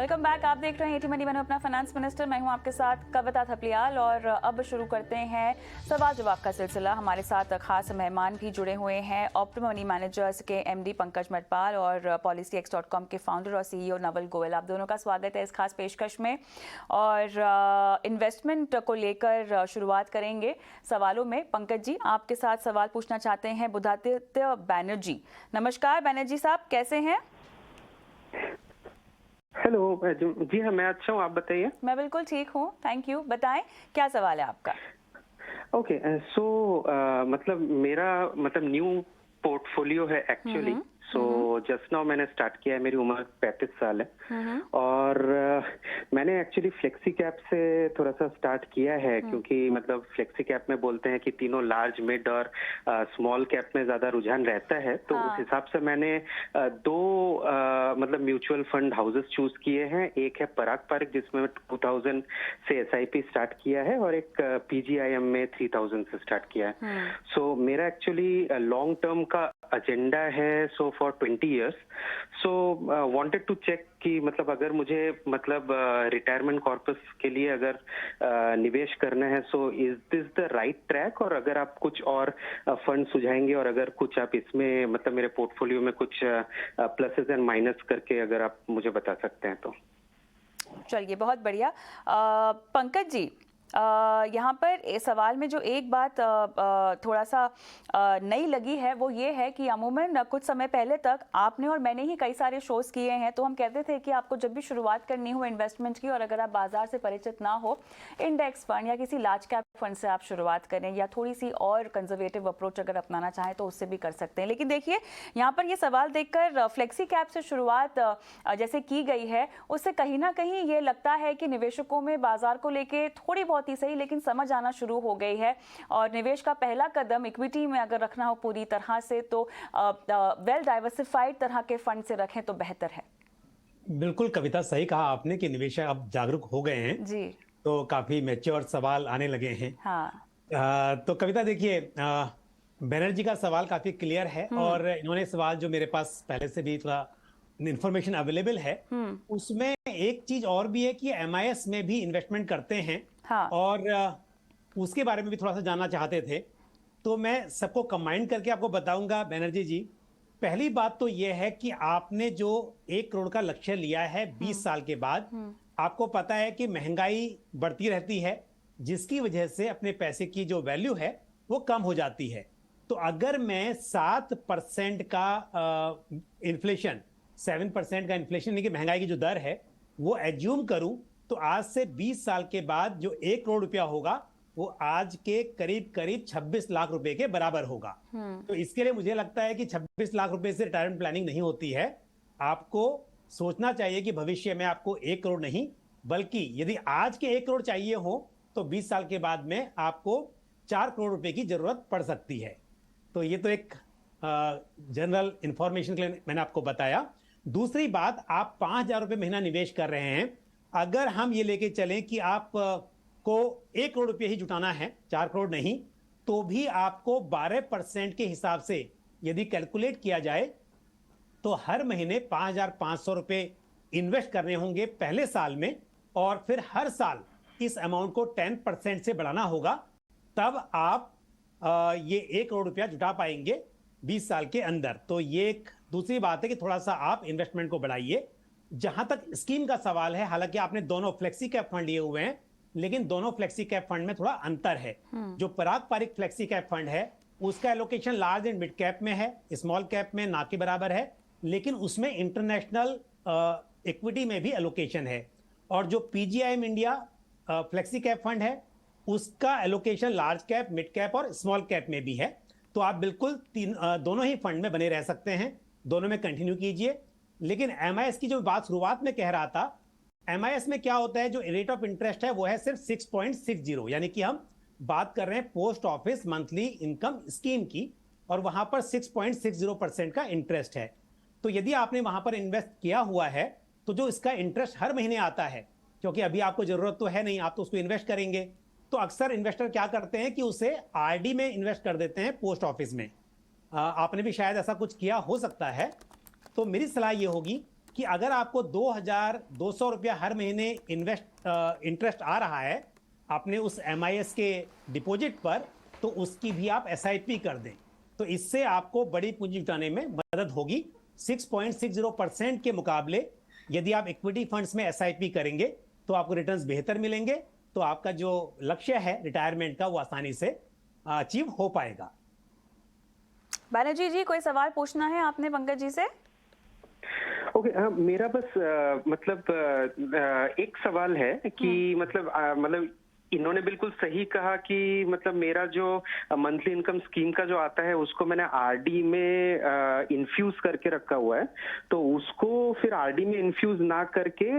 Welcome back. आप देख रहे हैं एटी मनी मैंने अपना फाइनेंस मिनिस्टर। मैं हूं आपके साथ कविता थपलियाल और अब शुरू करते हैं सवाल जवाब का सिलसिला। हमारे साथ खास मेहमान भी जुड़े हुए हैं। ऑप्टिमम मनी मैनेजर्स के एमडी पंकज मटपाल और policyx.com के फाउंडर और सीईओ नवल गोयल। आप दोनों का स्वागत है इस खास पेशकश में। और इन्वेस्टमेंट को लेकर शुरुआत करेंगे सवालों में। पंकज जी, आपके साथ सवाल पूछना चाहते हैं बुधादित्य बैनर्जी। नमस्कार बैनर्जी साहब, कैसे हैं? हेलो जी हाँ, मैं अच्छा हूँ, आप बताइए। मैं बिल्कुल ठीक हूँ, थैंक यू। बताएं क्या सवाल है आपका? ओके, सो मतलब मेरा न्यू पोर्टफोलियो है एक्चुअली। सो जस्ट नाउ मैंने स्टार्ट किया है। मेरी उम्र 35 साल है और मैंने एक्चुअली फ्लेक्सी कैप से थोड़ा सा स्टार्ट किया है, क्योंकि मतलब फ्लेक्सी कैप में बोलते हैं कि तीनों लार्ज, मिड और स्मॉल कैप में ज्यादा रुझान रहता है। तो उस हिसाब से मैंने दो मतलब म्यूचुअल फंड हाउसेस चूज किए हैं। एक है पराग पारिक, जिसमें 2000 से एसआईपी स्टार्ट किया है, और एक पीजीआईएम में 3000 से स्टार्ट किया है। सो मेरा एक्चुअली लॉन्ग टर्म का एजेंडा है, so for 20 years। So wanted to check कि मतलब अगर मुझे मतलब रिटायरमेंट कॉर्पस के लिए अगर निवेश करना है, so is this the right track? और अगर आप कुछ और फंड सुझाएंगे, और अगर कुछ आप इसमें मतलब मेरे पोर्टफोलियो में कुछ प्लसेस एंड माइनस करके अगर आप मुझे बता सकते हैं तो। चलिए, बहुत बढ़िया। पंकज जी, यहाँ पर इस सवाल में जो एक बात थोड़ा सा नई लगी है वो ये है कि अमूमन कुछ समय पहले तक आपने और मैंने ही कई सारे शोज किए हैं, तो हम कहते थे कि आपको जब भी शुरुआत करनी हो इन्वेस्टमेंट की और अगर आप बाजार से परिचित ना हो, इंडेक्स फंड या किसी लार्ज कैप फंड से आप शुरुआत करें, या थोड़ी सी और कंजर्वेटिव अप्रोच अगर अपनाना चाहें तो उससे भी कर सकते हैं। लेकिन देखिए, यहाँ पर ये सवाल देखकर फ्लेक्सी कैप से शुरुआत जैसे की गई है, उससे कहीं ना कहीं ये लगता है कि निवेशकों में बाजार को लेके थोड़ी बहुत ही सही लेकिन समझ आना शुरू हो गई है, और निवेश का पहला कदम इक्विटी में अगर रखना हो पूरी तरह से तो वेल डाइवर्सिफाइड तरह के फंड से रखें तो बेहतर है। बिल्कुल कविता, सही कहा आपने कि निवेशक अब जागरूक हो गए हैं जी। तो काफी मैच्योर सवाल आने लगे हैं। हाँ। तो कविता देखिए, बैनर्जी का सवाल काफी क्लियर है, और इन्होंने सवाल जो मेरे पास पहले से भी थोड़ा इंफॉर्मेशन अवेलेबल है, उसमें एक चीज और भी है कि एमआईएस में भी इन्वेस्टमेंट करते हैं। हाँ। और उसके बारे में भी थोड़ा सा जानना चाहते थे, तो मैं सबको कंबाइन करके आपको बताऊंगा। बैनर्जी जी, पहली बात तो यह है कि आपने जो 1 करोड़ का लक्ष्य लिया है 20 साल के बाद, आपको पता है कि महंगाई बढ़ती रहती है, जिसकी वजह से अपने पैसे की जो वैल्यू है वो कम हो जाती है। तो अगर मैं 7% का इन्फ्लेशन, 7% का इन्फ्लेशन यानी कि महंगाई की जो दर है वो एज्यूम करूं, तो आज से 20 साल के बाद जो 1 करोड़ रुपया होगा वो आज के करीब करीब 26 लाख रुपए के बराबर होगा। तो इसके लिए मुझे लगता है कि 26 लाख रुपए से रिटायरमेंट प्लानिंग नहीं होती है। आपको सोचना चाहिए कि भविष्य में आपको 1 करोड़ नहीं, बल्कि यदि आज के 1 करोड़ चाहिए हो तो 20 साल के बाद में आपको 4 करोड़ रुपए की जरूरत पड़ सकती है। तो ये तो एक जनरल इंफॉर्मेशन के लिए मैंने आपको बताया। दूसरी बात, आप 5,000 रुपए महीना निवेश कर रहे हैं। अगर हम ये लेके चलें कि आप को 1 करोड़ रुपए ही जुटाना है, 4 करोड़ नहीं, तो भी आपको 12% के हिसाब से यदि कैलकुलेट किया जाए तो हर महीने 5,500 रुपए इन्वेस्ट करने होंगे पहले साल में, और फिर हर साल इस अमाउंट को 10% से बढ़ाना होगा। तब आप ये 1 करोड़ रुपया जुटा पाएंगे 20 साल के अंदर। तो ये एक दूसरी बात है कि थोड़ा सा आप इन्वेस्टमेंट को बढ़ाइए। जहां तक स्कीम का सवाल है, हालांकि आपने दोनों फ्लेक्सी कैप फंड लिए हुए हैं, लेकिन दोनों फ्लेक्सी कैप फंड में थोड़ा अंतर है। जो पराग पारिक फ्लेक्सी कैप फंड है उसका allocation large and mid cap में है, स्मॉल कैप में ना के बराबर है, लेकिन उसमें इंटरनेशनल इक्विटी में भी एलोकेशन है। और जो PGIM India flexi cap fund है उसका allocation large cap, mid cap और स्मॉल कैप में भी है। तो आप बिल्कुल दोनों ही फंड में बने रह सकते हैं, दोनों में कंटिन्यू कीजिए। लेकिन एमआईएस की जो बात शुरुआत में कह रहा था, एमआईएस में क्या होता है, जो रेट ऑफ इंटरेस्ट है वो है सिर्फ 6.60, यानी कि हम बात कर रहे हैं post office monthly income scheme की, और वहां पर 6.60% का इंटरेस्ट है। तो यदि आपने वहां पर इन्वेस्ट किया हुआ है तो जो इसका इंटरेस्ट हर महीने आता है, क्योंकि अभी आपको जरूरत तो है नहीं, आप तो उसको इन्वेस्ट करेंगे, तो अक्सर इन्वेस्टर क्या करते हैं कि उसे आरडी में इन्वेस्ट कर देते हैं पोस्ट ऑफिस में। आपने भी शायद ऐसा कुछ किया हो सकता है। तो मेरी सलाह ये होगी कि अगर आपको 2,200 रुपया हर महीने इंटरेस्ट आ रहा है आपने उस MIS के डिपॉजिट पर, तो उसकी भी आप SIP कर दें, तो इससे आपको बड़ी पूंजी जुटाने में मदद होगी। 6.60% के मुकाबले यदि आप इक्विटी फंड्स में SIP करेंगे तो आपको रिटर्न्स बेहतर मिलेंगे, तो आपका जो लक्ष्य है रिटायरमेंट का वो आसानी से अचीव हो पाएगा। बैनर्जी जी, कोई सवाल पूछना है आपने पंकज जी से? ओके, मेरा बस एक सवाल है कि मतलब इन्होंने बिल्कुल सही कहा कि मतलब मेरा जो मंथली इनकम स्कीम का जो आता है उसको मैंने आरडी में इन्फ्यूज करके रखा हुआ है, तो उसको फिर आरडी में इन्फ्यूज ना करके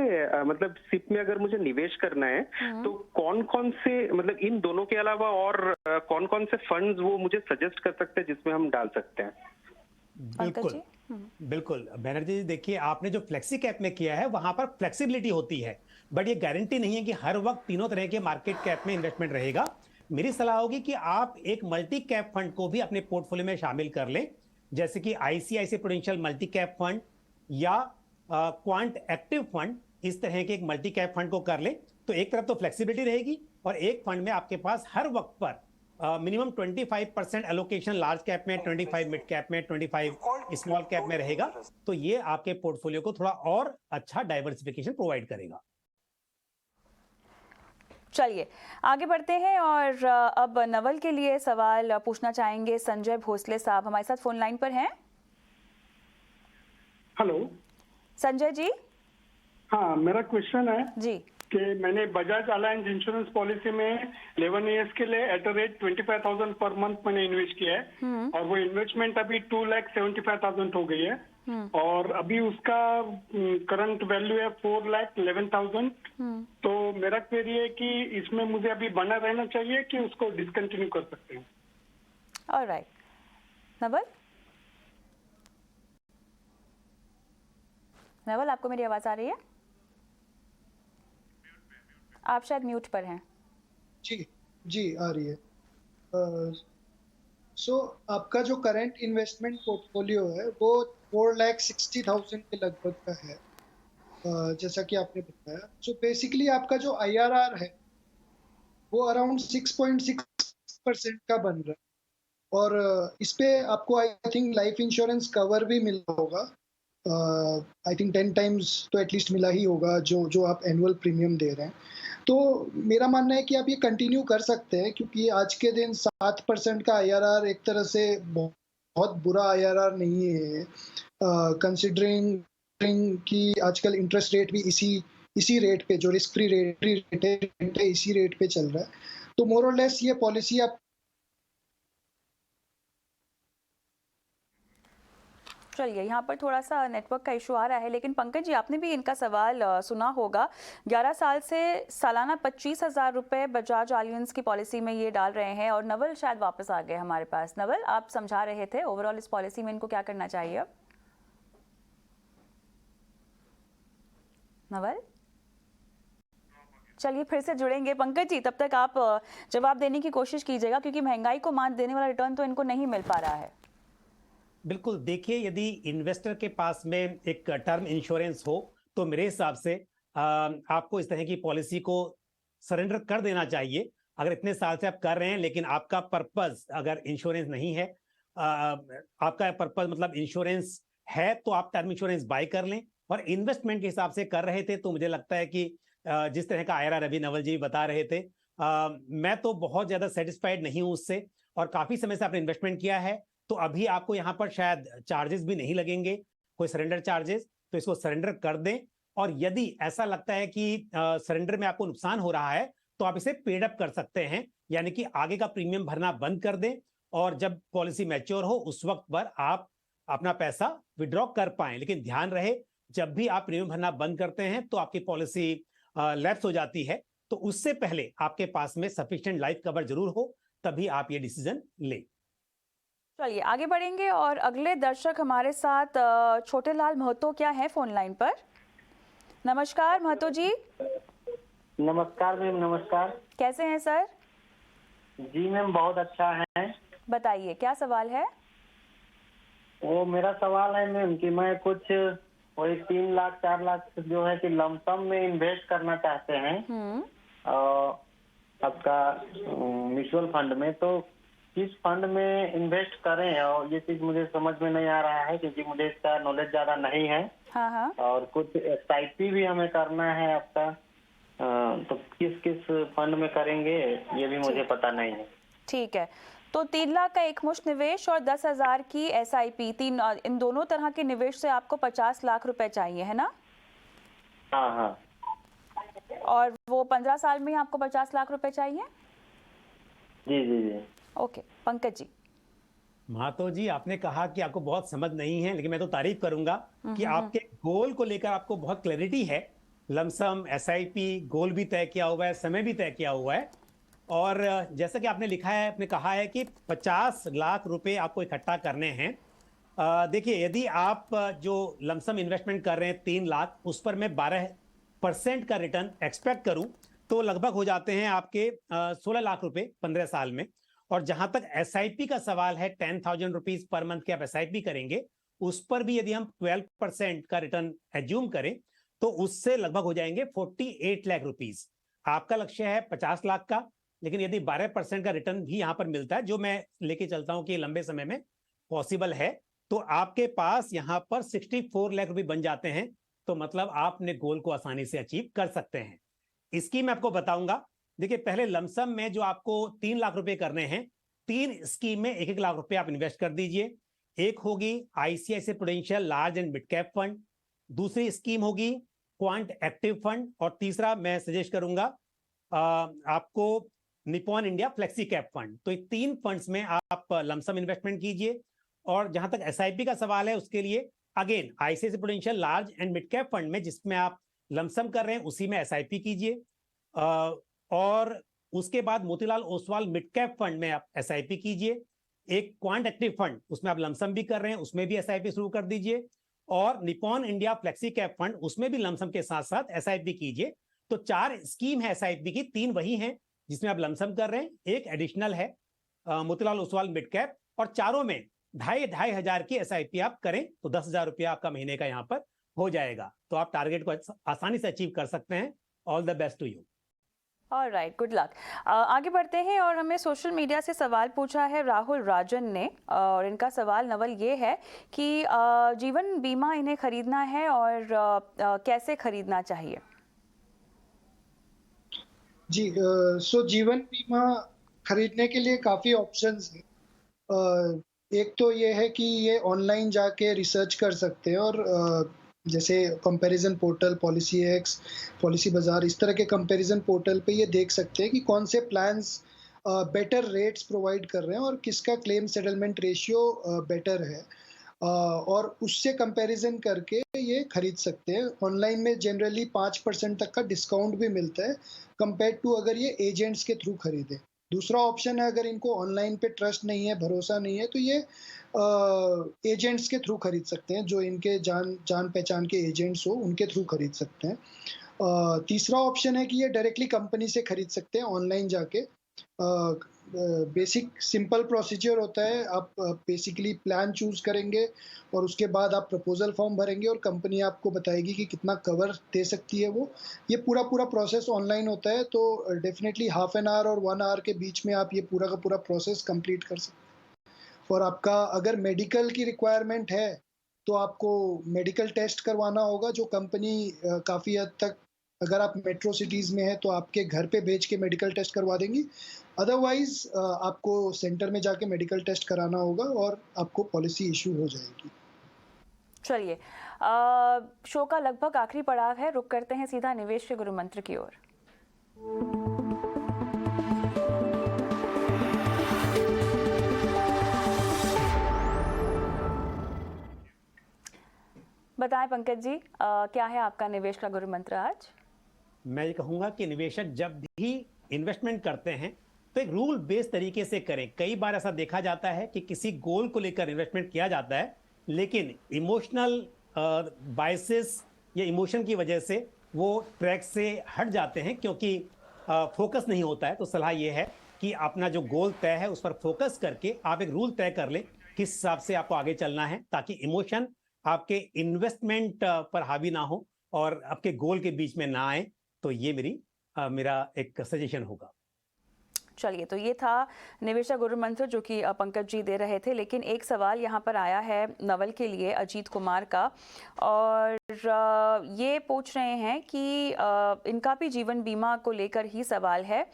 मतलब सिप में अगर मुझे निवेश करना है तो कौन कौन से, मतलब इन दोनों के अलावा और कौन कौन से फंड्स वो मुझे सजेस्ट कर सकते हैं जिसमें हम डाल सकते हैं? बिल्कुल बिल्कुल बैनर्जी जी, देखिए आपने जो फ्लेक्सी कैप में किया है वहां पर फ्लेक्सिबिलिटी होती है, बट ये गारंटी नहीं है कि हर वक्त तीनों तरह के मार्केट कैप में इन्वेस्टमेंट रहेगा। मेरी सलाह होगी कि आप एक मल्टी कैप फंड को भी अपने पोर्टफोलियो में शामिल कर लें, जैसे कि ICICI prudential multi cap fund या क्वांट एक्टिव फंड, इस तरह के एक मल्टी कैप फंड को कर लें, तो एक तरफ तो फ्लेक्सिबिलिटी रहेगी और एक फंड में आपके पास हर वक्त पर मिनिमम 25% एलोकेशन लार्ज कैप में, 25 मिड कैप में, 25 स्मॉल कैप में रहेगा, तो ये आपके पोर्टफोलियो को थोड़ा और अच्छा डाइवर्सिफिकेशन प्रोवाइड करेगा। चलिए आगे बढ़ते हैं और अब नवल के लिए सवाल पूछना चाहेंगे संजय भोसले साहब, हमारे साथ फोन लाइन पर हैं। हेलो संजय जी। हाँ, मेरा क्वेश्चन है जी कि मैंने बजाज अलायंस इंश्योरेंस पॉलिसी में 11 इयर्स के लिए at the rate 25,000 per month मैंने इन्वेस्ट किया है और वो इन्वेस्टमेंट अभी 2,75,000 हो गई है और अभी उसका करंट वैल्यू है 4,11,000। तो मेरा क्वेरी है कि इसमें मुझे अभी बना रहना चाहिए कि उसको डिसकंटिन्यू कर सकते हैं? ऑलराइट, नवल। नवल, आपको मेरी आवाज आ रही है? आप शायद म्यूट पर हैं। जी आ रही है। सो आपका जो करंट इन्वेस्टमेंट पोर्टफोलियो है वो 4,60,000 के लगभग का है, जैसा कि आपने बताया। सो बेसिकली आपका जो IRR है वो अराउंड 6.6% का बन रहा है और इस पे आपको I think life insurance cover भी मिला होगा। आई थिंक 10 टाइम्स तो एटलीस्ट मिला ही होगा जो आप एनुअल प्रीमियम दे रहे हैं। तो मेरा मानना है कि आप ये कंटिन्यू कर सकते हैं, क्योंकि आज के दिन 7% का IRR एक तरह से बहुत बुरा IRR नहीं है, कंसिडरिंग कि आजकल इंटरेस्ट रेट भी इसी रेट पे, जो रिस्क फ्री रेट है इसी रेट पे चल रहा है। तो मोर और लेस ये पॉलिसी आप चलिए, यहाँ पर थोड़ा सा नेटवर्क का इशू आ रहा है, लेकिन पंकज जी आपने भी इनका सवाल सुना होगा। 11 साल से सालाना 25,000 रुपये बजाज अलायंस की पॉलिसी में ये डाल रहे हैं और नवल शायद वापस आ गए हमारे पास। नवल, आप समझा रहे थे ओवरऑल इस पॉलिसी में इनको क्या करना चाहिए अब? नवल, चलिए फिर से जुड़ेंगे। पंकज जी, तब तक आप जवाब देने की कोशिश कीजिएगा, क्योंकि महंगाई को मात देने वाला रिटर्न तो इनको नहीं मिल पा रहा है। बिल्कुल, देखिए यदि इन्वेस्टर के पास में एक टर्म इंश्योरेंस हो तो मेरे हिसाब से आपको इस तरह की पॉलिसी को सरेंडर कर देना चाहिए। अगर इतने साल से आप कर रहे हैं लेकिन आपका पर्पस अगर इंश्योरेंस नहीं है, आपका पर्पस मतलब इंश्योरेंस है, तो आप टर्म इंश्योरेंस बाय कर लें। और इन्वेस्टमेंट के हिसाब से कर रहे थे तो मुझे लगता है कि जिस तरह का IRR अभी नवल जी बता रहे थे, मैं तो बहुत ज्यादा सेटिस्फाइड नहीं हूं उससे, और काफी समय से आपने इन्वेस्टमेंट किया है तो अभी आपको यहाँ पर शायद चार्जेस भी नहीं लगेंगे, कोई सरेंडर चार्जेस, तो इसको सरेंडर कर दें। और यदि ऐसा लगता है कि सरेंडर में आपको नुकसान हो रहा है तो आप इसे पेड अप कर सकते हैं, यानी कि आगे का प्रीमियम भरना बंद कर दें और जब पॉलिसी मैच्योर हो उस वक्त पर आप अपना पैसा विड्रॉ कर पाएं। लेकिन ध्यान रहे, जब भी आप प्रीमियम भरना बंद करते हैं तो आपकी पॉलिसी लैप्स हो जाती है, तो उससे पहले आपके पास में सफिशिएंट लाइफ कवर जरूर हो, तभी आप ये डिसीजन लें। चलिए आगे बढ़ेंगे और अगले दर्शक हमारे साथ छोटे लाल महतो क्या है फोन लाइन पर। नमस्कार महतो जी। नमस्कार मैम। नमस्कार, कैसे हैं सर? जी मैम बहुत अच्छा है। बताइए क्या सवाल है? वो मेरा सवाल है मैम कि मैं कुछ वही 3 लाख 4 लाख जो है कि लमसम में इन्वेस्ट करना चाहते हैं आपका म्यूचुअल फंड में, तो किस फंड में इन्वेस्ट करें? और ये चीज मुझे समझ में नहीं आ रहा है क्योंकि मुझे इसका नॉलेज ज्यादा नहीं है। हाँ हाँ। और कुछ SIP भी हमें करना है आपका, तो किस किस फंड में करेंगे ये भी मुझे पता नहीं है। ठीक है, तो 3 लाख का एक मुश्त निवेश और 10,000 की SIP, इन दोनों तरह के निवेश से आपको 50 लाख रुपए चाहिए, है ना? हाँ हाँ। और वो 15 साल में ही आपको 50 लाख रुपए चाहिए? जी जी जी। ओके, पंकज जी। महातो जी, आपने कहा कि आपको बहुत समझ नहीं है, लेकिन मैं तो तारीफ करूंगा कि आपके गोल को लेकर आपको बहुत क्लैरिटी है। लमसम, SIP गोल भी तय किया हुआ है, समय भी तय किया हुआ है। और जैसा कि आपने लिखा है, आपने कहा है कि 50 लाख रुपए आपको इकट्ठा करने हैं। देखिए, यदि आप जो लमसम इन्वेस्टमेंट कर रहे हैं 3 लाख, उस पर मैं 12% का रिटर्न एक्सपेक्ट करूं तो लगभग हो जाते हैं आपके 16 लाख रुपए 15 साल में। और जहां तक SIP का सवाल है, 10,000 रुपीज पर मंथ के आप SIP करेंगे, उस पर भी यदि हम 12% का रिटर्न एज्यूम करें तो उससे लगभग हो जाएंगे 48 लाख रुपीज। आपका लक्ष्य है 50 लाख का, लेकिन यदि 12% का रिटर्न भी यहां पर मिलता है, जो मैं लेके चलता हूं कि लंबे समय में पॉसिबल है, तो आपके पास यहां पर 64 लाख रुपए बन जाते हैं। तो मतलब आपने गोल को आसानी से अचीव कर सकते हैं। इसकी मैं आपको बताऊंगा। देखिए, पहले लमसम में जो आपको 3 लाख रुपए करने हैं, 3 स्कीम में 1-1 लाख रुपए आप इन्वेस्ट कर दीजिए। एक होगी ICICI prudential large and mid cap fund, दूसरी स्कीम होगी क्वांट एक्टिव फंड, और तीसरा मैं सजेस्ट करूंगा आपको Nippon India flexi cap fund. तो ये 3 फंड्स में आप लमसम इन्वेस्टमेंट कीजिए। और जहां तक SIP का सवाल है, उसके लिए again ICICI prudential large and mid cap fund में जिसमें आप लमसम कर रहे हैं, उसी में SIP कीजिए। और उसके बाद Motilal Oswal mid cap fund में आप SIP कीजिए। एक क्वांट एक्टिव फंड, उसमें आप लमसम भी कर रहे हैं, उसमें भी SIP शुरू कर दीजिए। और Nippon India flexi cap fund, उसमें भी लमसम के साथ साथ SIP कीजिए। तो 4 स्कीम है SIP की, 3 वही हैं जिसमें आप लमसम कर रहे हैं, एक एडिशनल है मोतीलाल ओसवाल मिड कैप, और चारों में 2,500 हजार की SIP आप करें तो 10,000 रुपया आपका महीने का यहां पर हो जाएगा। तो आप टारगेट को आसानी से अचीव कर सकते हैं। All the best to you. Alright, good luck. आगे बढ़ते हैं और हमें सोशल मीडिया से सवाल पूछा है राहुल राजन ने, और इनका सवाल नवल ये है कि जीवन बीमा इन्हें खरीदना है और कैसे खरीदना चाहिए? जी, सो जीवन बीमा खरीदने के लिए काफ़ी ऑप्शंस हैं। एक तो ये है कि ये ऑनलाइन जाके रिसर्च कर सकते हैं, और जैसे comparison portal, policy x, policy बाजार, इस तरह के कंपैरिजन पोर्टल पे ये देख सकते हैं कि कौन से प्लान्स बेटर रेट्स प्रोवाइड कर रहे हैं और किसका क्लेम सेटलमेंट रेशियो बेटर है, और उससे कंपैरिजन करके ये खरीद सकते हैं। ऑनलाइन में जनरली 5% तक का डिस्काउंट भी मिलता है कंपेयर टू अगर ये एजेंट्स के थ्रू खरीदें। दूसरा ऑप्शन है, अगर इनको ऑनलाइन पे ट्रस्ट नहीं है, भरोसा नहीं है, तो ये एजेंट्स के थ्रू खरीद सकते हैं, जो इनके जान पहचान के एजेंट्स हो उनके थ्रू खरीद सकते हैं। तीसरा ऑप्शन है कि ये डायरेक्टली कंपनी से खरीद सकते हैं ऑनलाइन जाके। बेसिक सिंपल प्रोसीजर होता है, आप बेसिकली प्लान चूज करेंगे और उसके बाद आप प्रपोजल फॉर्म भरेंगे और कंपनी आपको बताएगी कि कितना कवर दे सकती है वो। ये पूरा प्रोसेस ऑनलाइन होता है, तो डेफिनेटली हाफ एन आवर और 1 आवर के बीच में आप ये पूरा का पूरा प्रोसेस कंप्लीट कर सकते हैं। और आपका अगर मेडिकल की रिक्वायरमेंट है तो आपको मेडिकल टेस्ट करवाना होगा, जो कंपनी काफ़ी हद तक, अगर आप मेट्रो सिटीज़ में हैं तो आपके घर पे भेज के मेडिकल टेस्ट करवा देंगी। अदरवाइज आपको सेंटर में जाके मेडिकल टेस्ट कराना होगा और आपको पॉलिसी इशू हो जाएगी। चलिए, शो का लगभग आखिरी पड़ाव है, रुक करते हैं सीधा निवेश के गुरु मंत्र की ओर। बताएं पंकज जी, क्या है आपका निवेश का गुरु मंत्र आज? मैं ये कहूंगा कि निवेशक जब भी इन्वेस्टमेंट करते हैं तो एक रूल बेस्ड तरीके से करें। कई बार ऐसा देखा जाता है कि किसी गोल को लेकर इन्वेस्टमेंट किया जाता है, लेकिन इमोशनल बायसेस या इमोशन की वजह से वो ट्रैक से हट जाते हैं, क्योंकि फोकस नहीं होता है। तो सलाह ये है कि अपना जो गोल तय है उस पर फोकस करके आप एक रूल तय कर लें किस हिसाब से आपको आगे चलना है, ताकि इमोशन आपके इन्वेस्टमेंट पर हावी ना हो और आपके गोल के बीच में ना आए, तो ये मेरा एक सजेशन होगा। चलिए, तो ये था निवेशक गुरु मंत्र जो कि पंकज जी दे रहे थे। लेकिन एक सवाल यहाँ पर आया है नवल के लिए, अजीत कुमार का, और ये पूछ रहे हैं कि इनका भी जीवन बीमा को लेकर ही सवाल है,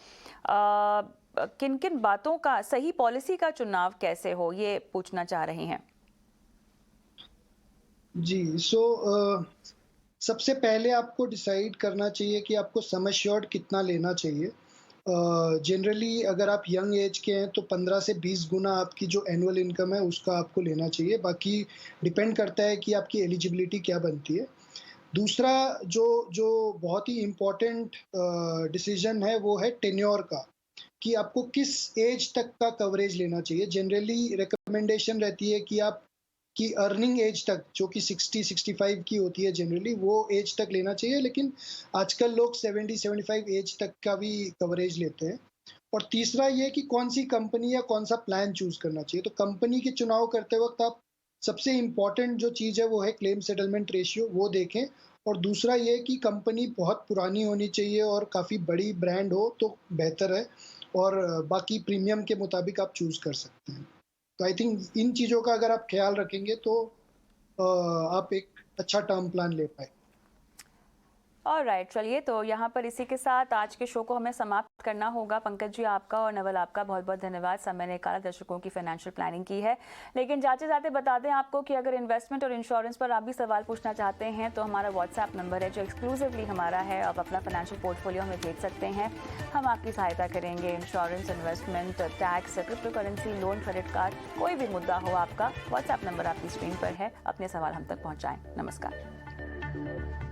किन किन बातों का, सही पॉलिसी का चुनाव कैसे हो, ये पूछना चाह रहे हैं। जी, सबसे पहले आपको डिसाइड करना चाहिए कि आपको सम एश्योर्ड कितना लेना चाहिए। जनरली अगर आप यंग एज के हैं तो 15 से 20 गुना आपकी जो एनुअल इनकम है उसका आपको लेना चाहिए। बाकी डिपेंड करता है कि आपकी एलिजिबिलिटी क्या बनती है। दूसरा जो बहुत ही इम्पोर्टेंट डिसीजन है वो है टेन्योर का, कि आपको किस एज तक का कवरेज लेना चाहिए। जनरली रिकमेंडेशन रहती है कि आप की अर्निंग एज तक, जो कि 60-65 की होती है जनरली, वो एज तक लेना चाहिए, लेकिन आजकल लोग 70-75 एज तक का भी कवरेज लेते हैं। और तीसरा ये कि कौन सी कंपनी या कौन सा प्लान चूज करना चाहिए। तो कंपनी के चुनाव करते वक्त आप सबसे इम्पॉर्टेंट जो चीज़ है वो है क्लेम सेटलमेंट रेशियो, वो देखें। और दूसरा ये कि कंपनी बहुत पुरानी होनी चाहिए और काफ़ी बड़ी ब्रांड हो तो बेहतर है, और बाकी प्रीमियम के मुताबिक आप चूज कर सकते हैं। तो आई थिंक इन चीज़ों का अगर आप ख्याल रखेंगे तो आप एक अच्छा टर्म प्लान ले पाए। ऑलराइट, चलिए, तो यहाँ पर इसी के साथ आज के शो को हमें समाप्त करना होगा। पंकज जी आपका और नवल आपका बहुत बहुत धन्यवाद, समय निकाला, दर्शकों की फाइनेंशियल प्लानिंग की है। लेकिन जाते जाते बता दें आपको कि अगर इन्वेस्टमेंट और इंश्योरेंस पर आप भी सवाल पूछना चाहते हैं तो हमारा व्हाट्सएप नंबर है जो एक्सक्लूसिवली हमारा है। आप अपना फाइनेंशियल पोर्टफोलियो हमें भेज सकते हैं, हम आपकी सहायता करेंगे। Insurance, investment, tax, crypto currency, loan, credit card, कोई भी मुद्दा हो आपका, व्हाट्सएप नंबर आपकी स्क्रीन पर है, अपने सवाल हम तक पहुँचाएँ। नमस्कार।